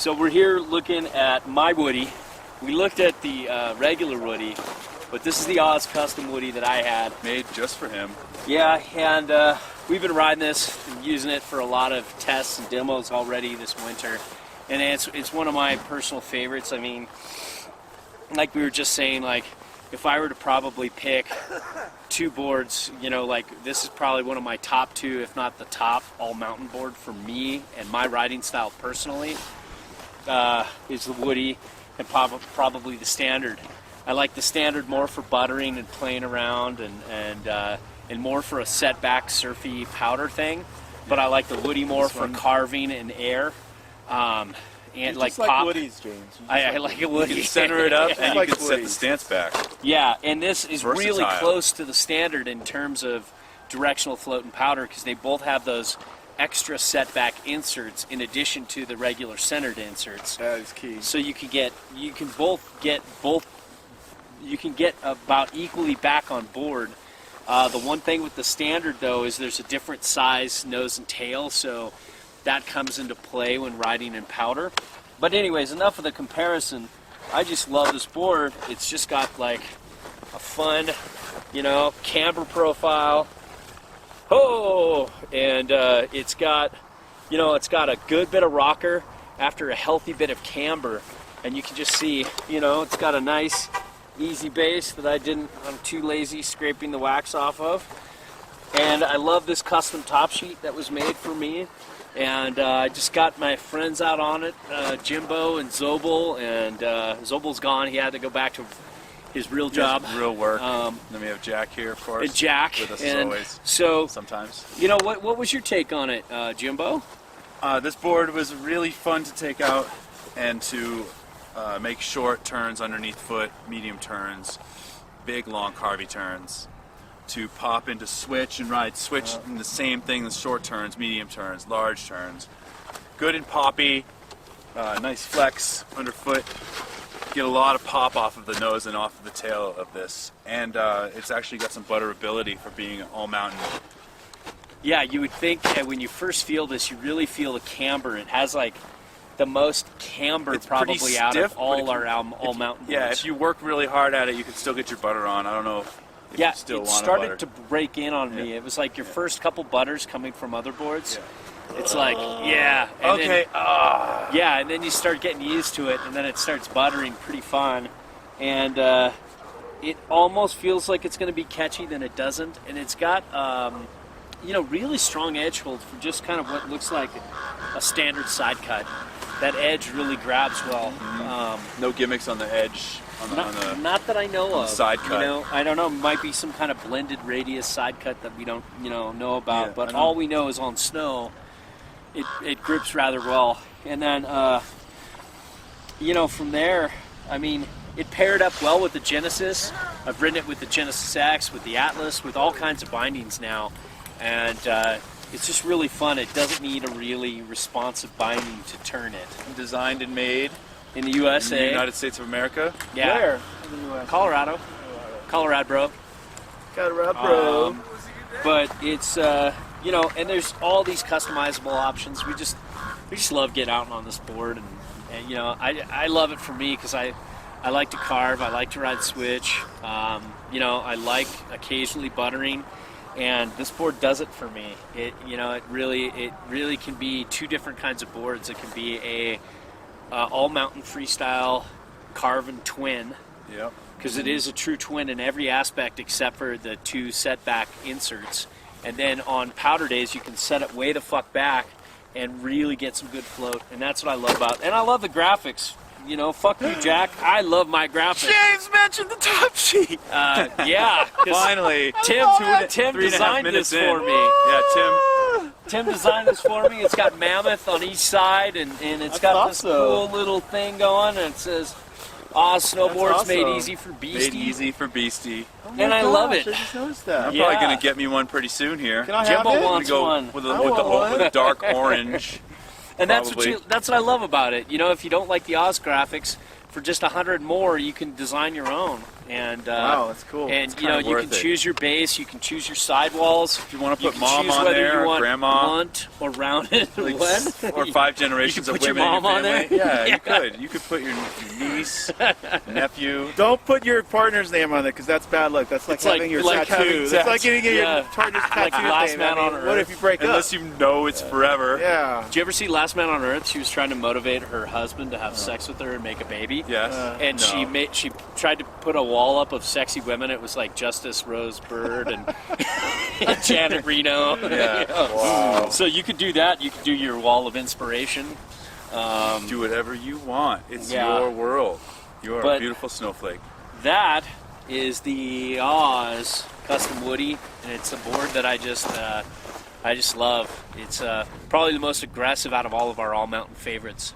So we're here looking at my Woody. We looked at the regular Woody, but this is the Oz custom Woody that I had. Made just for him. Yeah, and we've been riding this and using it for a lot of tests and demos already this winter. And it's one of my personal favorites. I mean, like we were just saying, like, if I were to probably pick two boards, you know, like this is probably one of my top two, if not the top, all-mountain board for me and my riding style personally, is the Woody and probably the Standard. I like the Standard more for buttering and playing around and more for a setback, surfy powder thing, but I like the Woody more for carving and air. And like pop. Woodies, James. I like a Woody. You can center it up and you can set the stance back. Yeah, and this is Versatile. really close to the Standard in terms of directional float and powder because they both have those extra setback inserts in addition to the regular centered inserts. That is key. So you can get about equally back on board. The one thing with the Standard though is there's a different size nose and tail, so that comes into play when riding in powder. But anyways, enough of the comparison. I just love this board. It's just got like a fun, you know, camber profile. Oh, and it's got, you know, it's got a good bit of rocker after a healthy bit of camber. And you can just see, you know, it's got a nice, easy base that I'm too lazy scraping the wax off of. And I love this custom top sheet that was made for me. And I just got my friends out on it, Jimbo and Zobel, and Zobel's gone. He had to go back to his real job. Real work. Then we have Jack here, of course. And Jack. With us and as always. So, sometimes. You know, what was your take on it, Jimbo? This board was really fun to take out and to make short turns underneath foot, medium turns, big, long, carvy turns. To pop into switch and ride switch in the same thing, the short turns, medium turns, large turns. Good and poppy, nice flex underfoot. Get a lot of pop off of the nose and off of the tail of this. And it's actually got some butterability for being all mountain. Yeah, you would think that when you first feel this, you really feel the camber. It has like the most camber It's probably pretty out stiff, of all but all mountain boards. Yeah, if you work really hard at it, you can still get your butter on. I don't know if yeah, you still it want started to break in on me. Yeah. It was like your first couple butters coming from other boards. Yeah. It's like, yeah. And okay. Then, yeah, and then you start getting used to it, and then it starts buttering pretty fun. And it almost feels like it's going to be catchy, then it doesn't. And it's got, you know, really strong edge hold for just kind of what looks like a standard side cut. That edge really grabs well. No gimmicks on the edge. Not that I know of. Side cut. You know, I don't know. It might be some kind of blended radius side cut that we don't, know about. Yeah, but all we know is on snow, it grips rather well. And then, from there, I mean, it paired up well with the Genesis. I've ridden it with the Genesis X, with the Atlas, with all kinds of bindings now, and it's just really fun. It doesn't need a really responsive binding to turn it. Designed and made in the USA. in the United States of America. Yeah. Where? Colorado, bro. Colorado, bro. But it's and there's all these customizable options. We just love getting out on this board, and I love it for me because I like to carve. I like to ride switch. I like occasionally buttering, and this board does it for me. It really can be two different kinds of boards. It can be a all mountain freestyle carven twin. Yep. Because it is a true twin in every aspect except for the two setback inserts. And then on powder days, you can set it way the fuck back and really get some good float. And that's what I love about it. And I love the graphics. Fuck you, Jack. I love my graphics. James mentioned the top sheet. Yeah. Finally. Tim 3.5 designed minutes this in. for me. Yeah, Tim. Tim designed this for me. It's got Mammoth on each side, and it's got this cool little thing going, and it says, Oz Snowboards made easy for Beastie. Made easy for Beastie. And I love it. I just noticed that. I'm probably going to get me one pretty soon here. Can I have Jimbo it? wants one. With the dark orange. And that's what I love about it. If you don't like the Oz graphics, for just $100 more, you can design your own. And Wow, that's cool. And It's you know, kinda you can worth it. choose your base, you can choose your sidewalls. If you want to You put can mom choose on whether there, you or want grandma, blunt or rounded. like What? or 5 generations You of can put women your in mom your on family. there? Yeah, Yeah. you could. You could put your niece, nephew. Don't put your partner's name on it because that's bad luck. That's like It's like- having your like tattoo. having That's like getting your Yeah. partner's tattoo Like Last name. Man I mean, on what Earth. if you break Unless up? you know it's forever. Yeah. Did you ever see Last Man on Earth? She was trying to motivate her husband to have sex with her and make a baby. Yes. And No. she tried to put a wall up of sexy women. It was like Justice Rose Bird and, and Janet Reno. Yeah. You know? Wow. So you could do that. You could do your wall of inspiration. Do whatever you want. It's Yeah. your world. You are a But- beautiful snowflake. That is the Oz Custom Woody, and it's a board that I just love. It's probably the most aggressive out of all of our all mountain favorites.